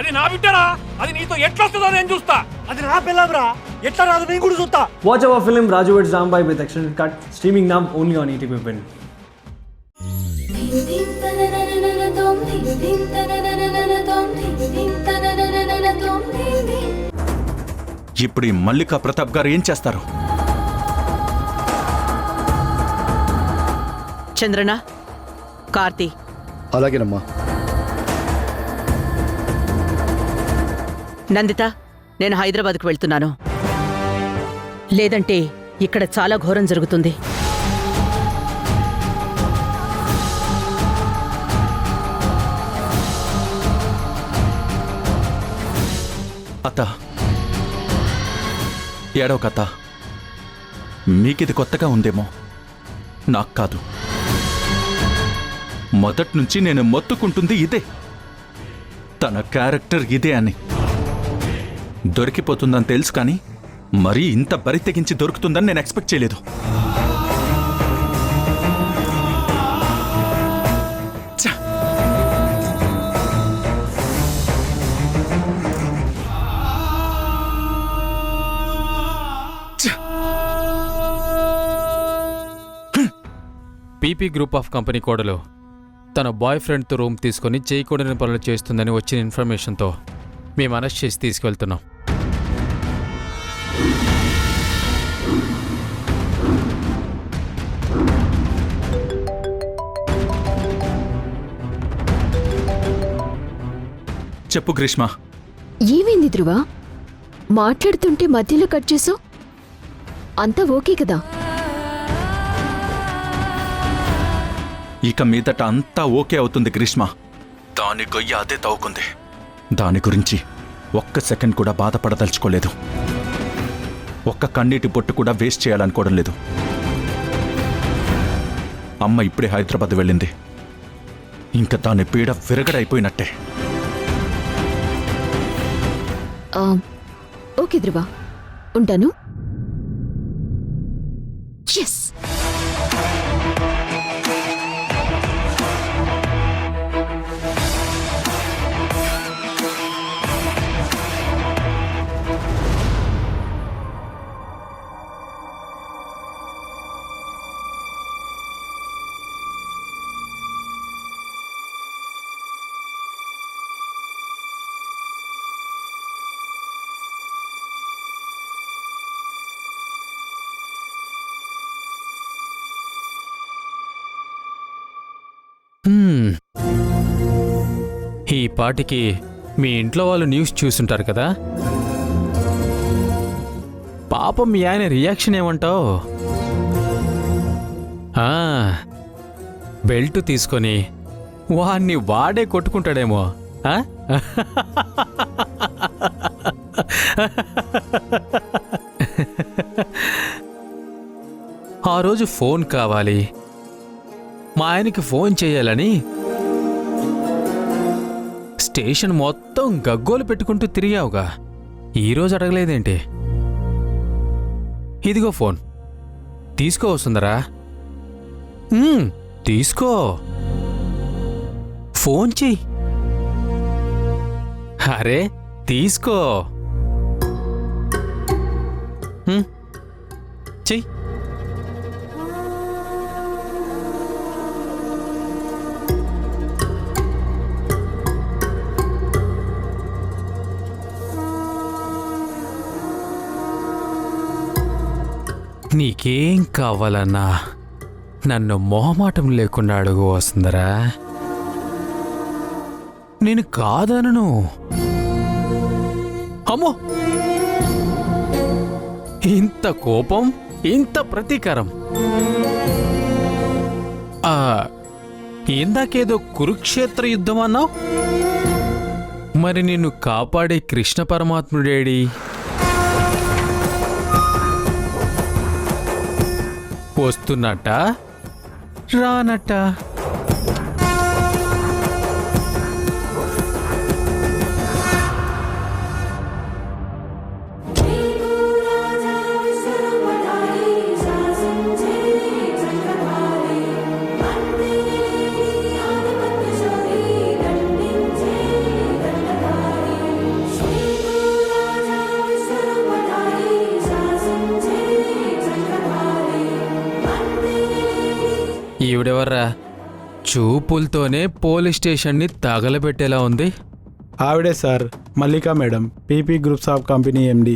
అది నా బిడ్డరా, అది నీతో ఎట్లా వస్తుందో నేను చూస్తా. అది నా పిల్లరా, ఎట్లా రాదు నేను కూడా చూస్తా. Watch our film Raju vs. Rambai with extended cut, streaming now only on ETV Win. ఇప్పుడు ఈ మల్లికా ప్రతాప్ గారు ఏం చేస్తారు? చంద్రన, కార్తీ. అలాగేనమ్మా. నందిత, నేను హైదరాబాద్కు వెళ్తున్నాను. లేదంటే ఇక్కడ చాలా ఘోరం జరుగుతుంది. అత్త, ఏడవ కథ మీకిది కొత్తగా ఉందేమో, నాకు కాదు. మొదట్నుంచి నేను మొత్తుకుంటుంది ఇదే, తన క్యారెక్టర్ ఇదే అని. దొరికిపోతుందని తెలుసు కానీ మరీ ఇంత బరి తెగించి దొరుకుతుందని నేను ఎక్స్పెక్ట్ చేయలేదు. పీపీ గ్రూప్ ఆఫ్ కంపెనీ కోడలు తన బాయ్ ఫ్రెండ్తో రూమ్ తీసుకుని చేయకూడని పనులు చేస్తుందని వచ్చిన ఇన్ఫర్మేషన్తో మేము అరెస్ట్ చేసి తీసుకువెళ్తున్నాం. చెప్పు గ్రీష్మ. ఏమైంది ధ్రువ? మాట్లాడుతుంటే మధ్యలో కట్ చేసావు. అంతా ఓకే కదా? ఇక మీదట అంతా ఓకే అవుతుంది గ్రీష్మ. దాని గొయ్య అదే తవ్వుకుంది. దాని గురించి ఒక్క సెకండ్ కూడా బాధపడదలుచుకోలేదు. ఒక్క కన్నీటి పొట్టు కూడా వేస్ట్ చేయాలనుకోవడం లేదు. అమ్మ ఇప్పుడే హైదరాబాద్ వెళ్ళింది. ఇంకా దాని పీడ విరగడైపోయినట్టే. ఓకే ధ్రువ, ఉంటాను. ఎస్. ఈ పాటికి మీ ఇంట్లో వాళ్ళు న్యూస్ చూసుంటారు కదా. పాపం మీ ఆయన రియాక్షన్ ఏమంటావు? బెల్ట్ తీసుకొని వాణ్ణి వాడే కొట్టుకుంటాడేమో. ఆ రోజు ఫోన్ కావాలి, మా ఆయనకి ఫోన్ చేయాలని స్టేషన్ మొత్తం గగ్గోలు పెట్టుకుంటూ తిరిగావుగా. ఈరోజు అడగలేదేంటి? ఇదిగో ఫోన్ తీసుకో వస్తుందరా. తీసుకో, ఫోన్ చెయ్యి. అరే తీసుకో, చెయ్యి. నీకేం కావాలన్నా నన్ను మొహమాటం లేకుండా అడుగు వస్తుందరా. నేను కాదనను. అమ్మో, ఇంత కోపం, ఇంత ప్రతీకారం. ఇందాకేదో కురుక్షేత్ర యుద్ధం అన్నావు. మరి నిన్ను కాపాడే కృష్ణ పరమాత్ముడేడి? వస్తున్నట్ట రానట్ట? ఎవర్రా చూపులతోనే పోలీస్ స్టేషన్ని తగలబెట్టేలా ఉంది? ఆవిడే sir, Mallika madam, PP groups of company MD.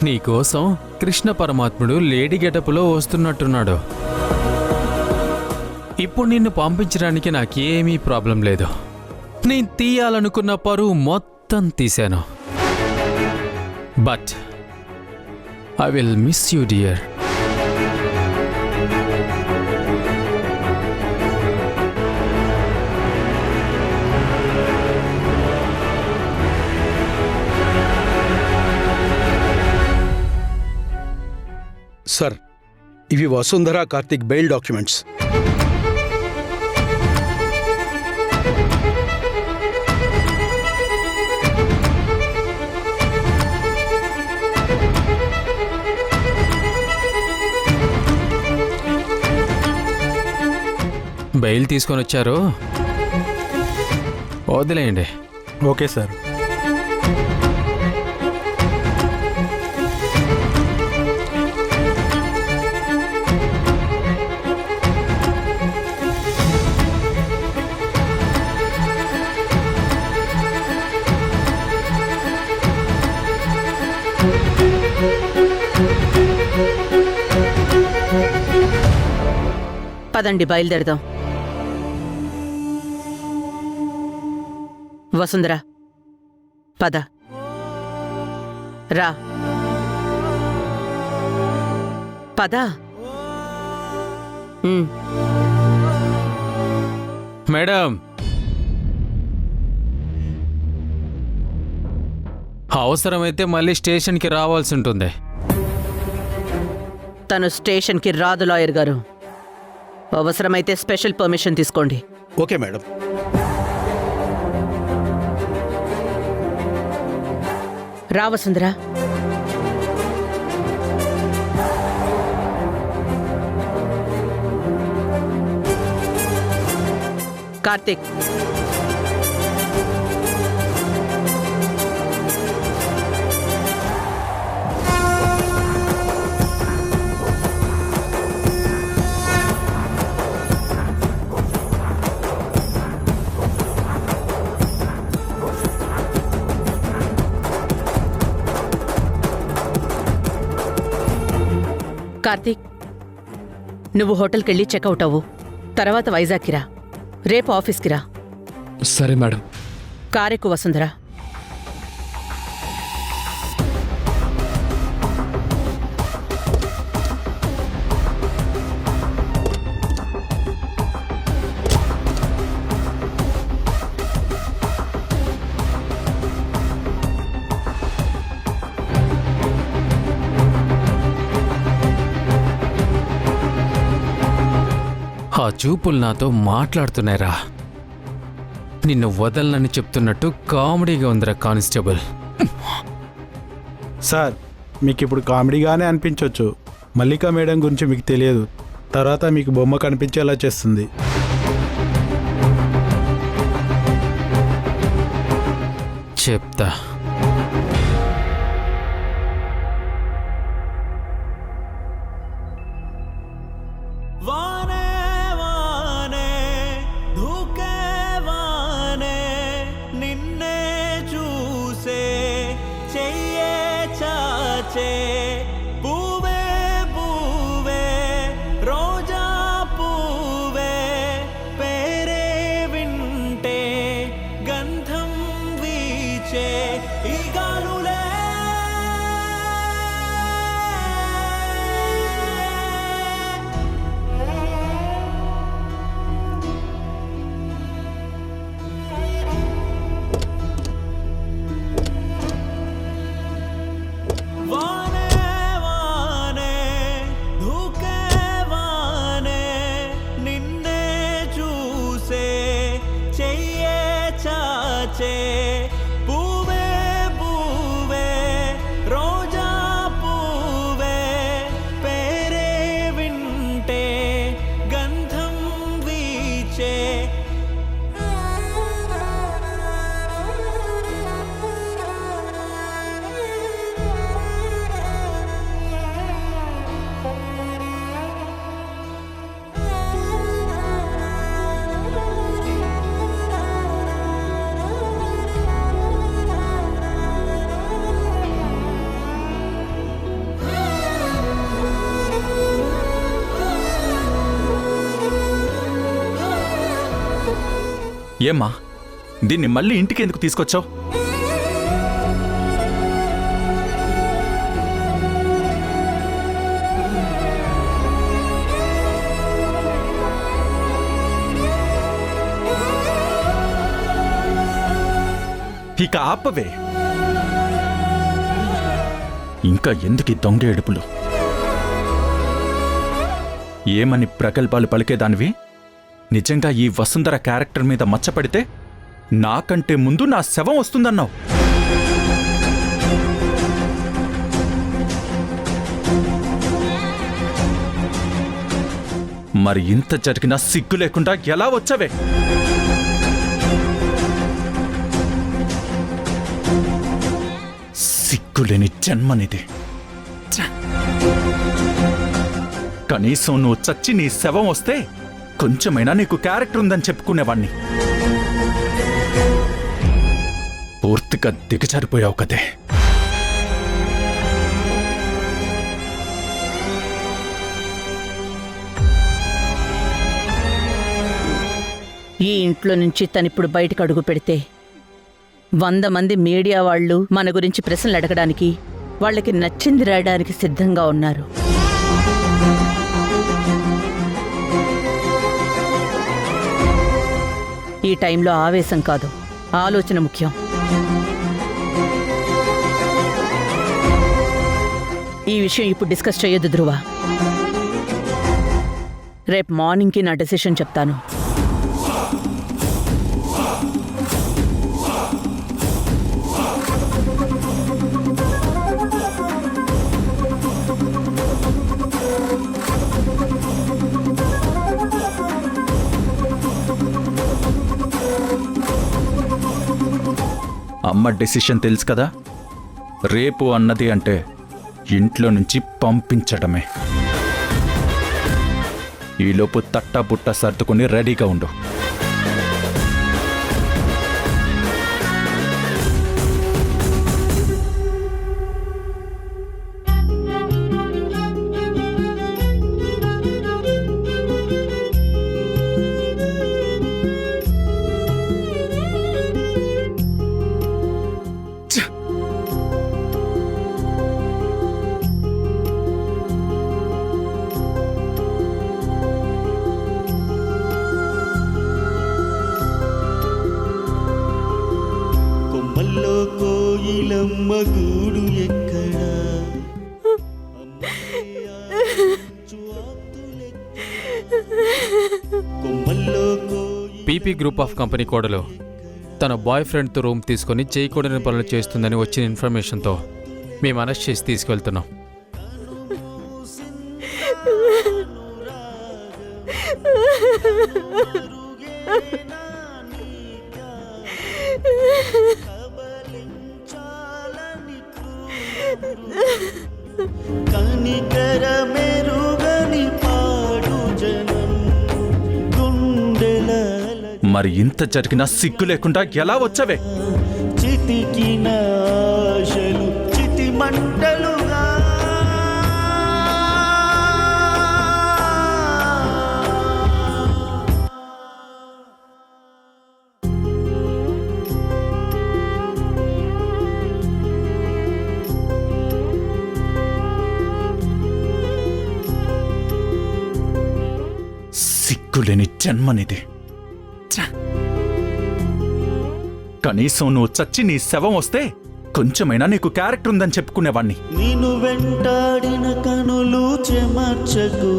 నీకోసం కృష్ణ పరమాత్ముడు లేడీ గెటప్లో వస్తున్నట్టున్నాడు. ఇప్పుడు నిన్ను పంపించడానికి నాకేమీ ప్రాబ్లం లేదు. నేను తీయాలనుకున్న పరువు మొత్తం తీశాను. But I will miss you dear. Sir, ఇవి Vasundhara Karthik bail documents. Bail తీసుకొని వచ్చారు, వదిలేయండి. Okay sir. పదండి బయలుదేరదాం. వసుంధర పద, రా పద. మేడం, అవసరమైతే మళ్ళీ స్టేషన్కి రావాల్సి ఉంటుంది. తను స్టేషన్కి రాదు లాయర్ గారు. అవసరమైతే స్పెషల్ పర్మిషన్ తీసుకోండి. Okay madam. రా వసుంధర. కార్తిక్, కార్తీక్, నువ్వు హోటల్కి వెళ్ళి చెక్అవుట్ అవ్వు. తర్వాత వైజాగ్కి రా. రేపు ఆఫీస్కి రా. సరే మేడం. కారెక్కు వసుంధర. ఆ చూపులు నాతో మాట్లాడుతున్నాయిరా. నిన్ను వదలనని చెప్తున్నట్టు కామెడీగా ఉందిరా కానిస్టేబుల్. సార్, మీకు ఇప్పుడు కామెడీగానే అనిపించవచ్చు. మల్లికా మేడం గురించి మీకు తెలియదు. తర్వాత మీకు బొమ్మ కనిపించేలా చేస్తుంది. చెప్తా. ఏమ్మా, దీన్ని మళ్ళీ ఇంటికి ఎందుకు తీసుకొచ్చావు? ఇక ఆపవే. ఇంకా ఎందుకు ఈ దొంగ ఏడుపులు? ఏమని ప్రగల్భాలు పలికేదానివి? నిజంగా ఈ వసుంధర క్యారెక్టర్ మీద మచ్చపడితే నాకంటే ముందు నా శవం వస్తుందన్నావు. మరి ఇంత జరిగినా సిగ్గు లేకుండా ఎలా వచ్చావే? సిగ్గులేని జన్మనిది. ఛ! కనీసం నువ్వు చచ్చి నీ శవం వస్తే కొంచెమైనా నీకు క్యారెక్టర్ ఉందని చెప్పుకునేవాణ్ణి. పూర్తిగా దిగజారిపోయావు కదే. ఈ ఇంట్లో నుంచి తనిప్పుడు బయటకు అడుగు పెడితే 100 మంది మీడియా వాళ్ళు మన గురించి ప్రశ్నలు అడగడానికి, వాళ్ళకి నచ్చింది రాయడానికి సిద్ధంగా ఉన్నారు. ఈ టైంలో ఆవేశం కాదు, ఆలోచన ముఖ్యం. ఈ విషయం ఇప్పుడు డిస్కస్ చేయొద్దు ధ్రువ. రేపు మార్నింగ్కి నా డెసిషన్ చెప్తాను. అమ్మ డెసిషన్ తెలుసు కదా. రేపు అన్నది అంటే ఇంట్లో నుంచి పంపించడమే. ఈలోపు తట్టా బుట్ట సర్దుకుని రెడీగా ఉండు. కొమ్మల్లో కోయిలమ్మ గూడు ఎక్కడా? కొమ్మల్లో పీపీ గ్రూప్ ఆఫ్ కంపెనీ కోడలు తన బాయ్ ఫ్రెండ్తో రూమ్ తీసుకొని చేయకూడని పనులు చేస్తుందని వచ్చిన ఇన్ఫర్మేషన్తో మేము అరెస్ట్ చేసి తీసుకెళ్తున్నాం. కనికర మెరుగని పాడు జనం గుండెల మరి ఇంత జరిగినా సిగ్గు లేకుండా ఎలా వచ్చావే? చితికిన ఆశలు చితి మంటలుగా సిగ్గులేని జన్మనిది. ఛ! కనీసం నువ్వు చచ్చి నీ శవం వస్తే కొంచెమైనా నీకు క్యారెక్టర్ ఉందని చెప్పుకునేవాణ్ణి. నిన్ను వెంటాడిన కనులు చెమర్చకు,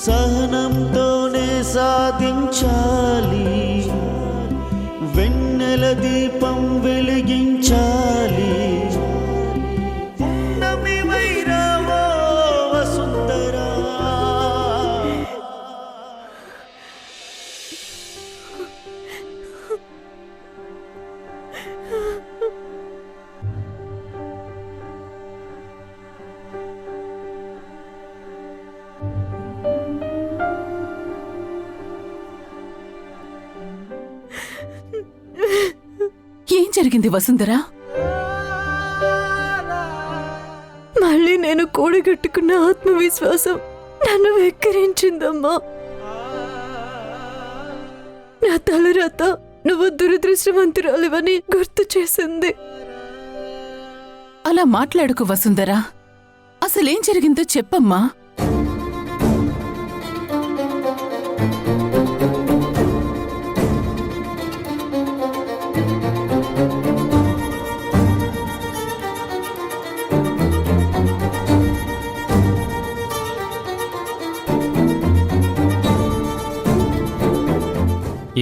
సహనంతోనే సాధించాలి, వెన్నెల దీపం వెలిగించాలి. పున్నమి వైరావో వసుంధరా. ఏం జరిగింది వసుంధరా? మళ్ళీ నేను కూడగట్టుకున్న ఆత్మవిశ్వాసం నన్ను వెక్కిరించిందమ్మా. నా తలరాత నువ్వు దురదృష్టవంతురాలివని గుర్తు చేసింది. అలా మాట్లాడుకు వసుంధరా. అసలేం జరిగిందో చెప్పమ్మా.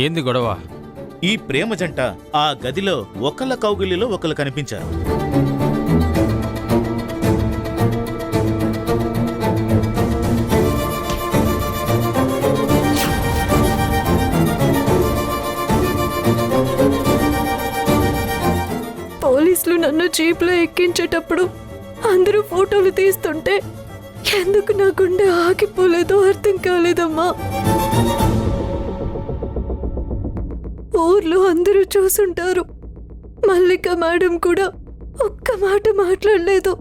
ఏంది గొడవ? ఈ ప్రేమ జంట ఆ గదిలో ఒకళ్ళ కౌగిలిలో ఒకళ్ళు కనిపించారు. పోలీసులు నన్ను జీప్లో ఎక్కించేటప్పుడు అందరూ ఫోటోలు తీస్తుంటే ఎందుకు నా గుండె ఆగిపోలేదో అర్థం కాలేదమ్మా. ఊర్లో అందరూ చూసుంటారు. మల్లిక మేడం కూడా ఒక్క మాట మాట్లాడలేదు.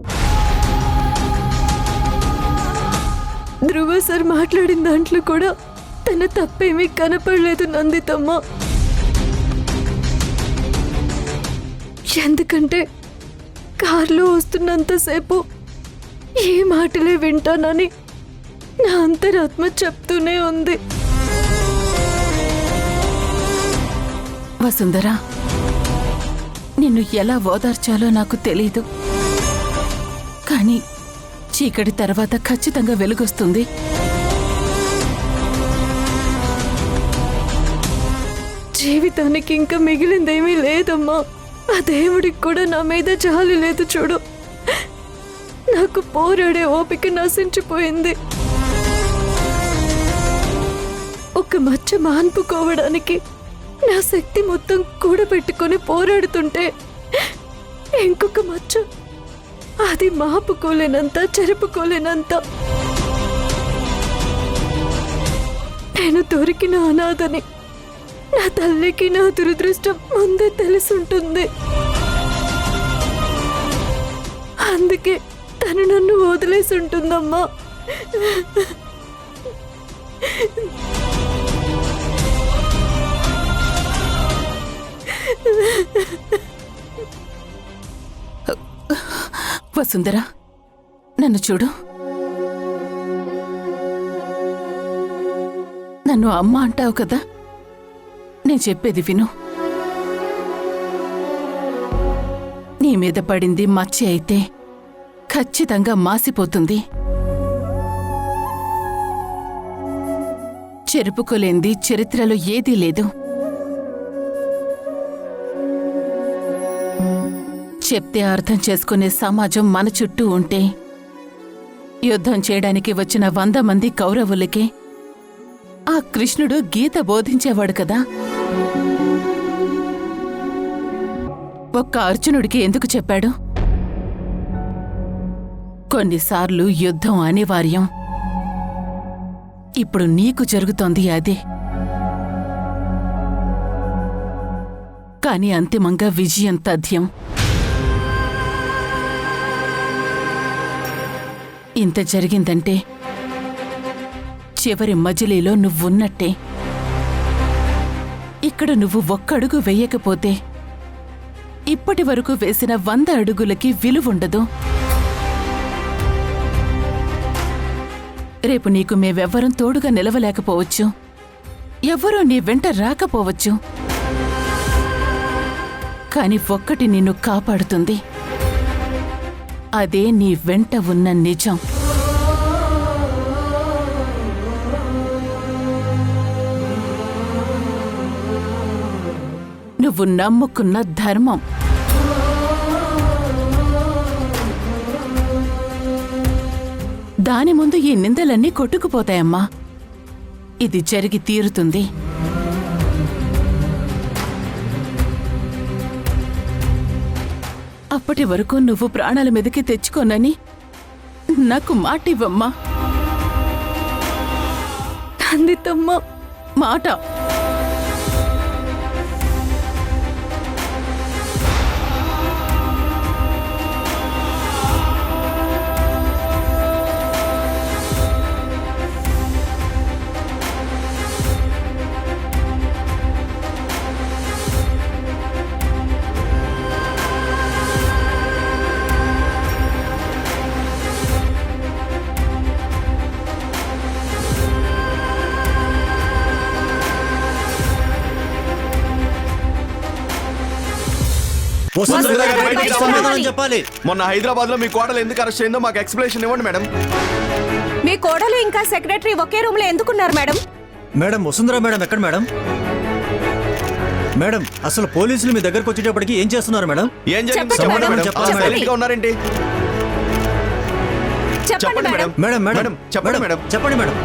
ధ్రువ సార్ మాట్లాడిన దాంట్లో కూడా తన తప్పేమీ కనపడలేదు నందితమ్మ. ఎందుకంటే కార్లో వస్తున్నంతసేపు ఏ మాటలే వింటానని నా అంతరాత్మ చెప్తూనే ఉంది. వసుంధరా, నిన్ను ఎలా ఓదార్చాలో నాకు తెలీదు. కానీ చీకటి తర్వాత ఖచ్చితంగా వెలుగొస్తుంది. జీవితానికి ఇంకా మిగిలిందేమీ లేదమ్మా. ఆ దేవుడికి కూడా నా మీద జాలి లేదు చూడు. నాకు పోరాడే ఓపిక నశించిపోయింది. ఒక మచ్చ మాన్పుకోవడానికి నా శక్తి మొత్తం కూడబెట్టుకొని పోరాడుతుంటే ఇంకొక మచ్చ అది మాపుకోలేనంత, చెరుపుకోలేనంత. నేను దొరికిన అనాథని. నా తల్లికి నా దురదృష్టం ముందే తెలుసుంటుంది. అందుకే తను నన్ను వదిలేసి ఉంటుందమ్మా. వసుంధరా, నన్ను చూడు. నన్ను అమ్మ అంటావు కదా, నేను చెప్పేది విను. నీ మీద పడింది మచ్చ అయితే ఖచ్చితంగా మాసిపోతుంది. చెరుపుకోలేంది చరిత్రలో ఏదీ లేదు. చెప్తే అర్థం చేసుకునే సమాజం మన చుట్టూ ఉంటే యుద్ధం చేయడానికి వచ్చిన 100 మంది కౌరవులకే ఆ కృష్ణుడు గీత బోధించేవాడు కదా. ఒక్క అర్జునుడికి ఎందుకు చెప్పాడు? కొన్నిసార్లు యుద్ధం అనివార్యం. ఇప్పుడు నీకు జరుగుతోంది అదే. కాని అంతిమంగా విజయం తథ్యం. ఇంత జరిగిందంటే చివరి మజిలీలో నువ్వున్నట్టే. ఇక్కడ నువ్వు ఒక్కడుగు వెయ్యకపోతే ఇప్పటి వరకు వేసిన 100 అడుగులకి విలువుండదు. రేపు నీకు మేమెవ్వరం తోడుగా నిలవలేకపోవచ్చు. ఎవ్వరూ నీ వెంట రాకపోవచ్చు. కాని ఒక్కటి నిన్ను కాపాడుతుంది. అదే నీ వెంట ఉన్న నిజం. నువ్వు నమ్ముకున్న ధర్మం. దాని ముందు ఈ నిందలన్నీ కొట్టుకుపోతాయమ్మా. ఇది జరిగి తీరుతుంది. అప్పటి వరకు నువ్వు ప్రాణాల మీదకి తెచ్చుకోనని నాకు మాటివ్వమ్మా. నందితమ్మ, మాట. వసుంధర గారు బయటికి సమాధానం చెప్పాలి. మొన్న హైదరాబాద్ లో మీ కోడలు ఎందుకు అరెస్ట్ అయిందో మాకు ఎక్స్ప్లెనేషన్ ఇవ్వండి మేడం. మీ కోడలు ఇంకా సెక్రటరీ ఒకే రూమ్ లో ఎందుకున్నారు మేడం? మేడం వసుంధర మేడం ఎక్కడ మేడం? మేడం అసలు పోలీసులు మీ దగ్గరకు వచ్చేటప్పటికి ఏం చేస్తున్నారు మేడం? ఏం జరిగింది చెప్పండి చెప్పండి మేడం, మేడం. చెప్పండి. సైలెంట్ గా ఉన్నారేంటి? చెప్పండి మేడం. మేడం మేడం మేడం చెప్పండి మేడం. చెప్పండి మేడం.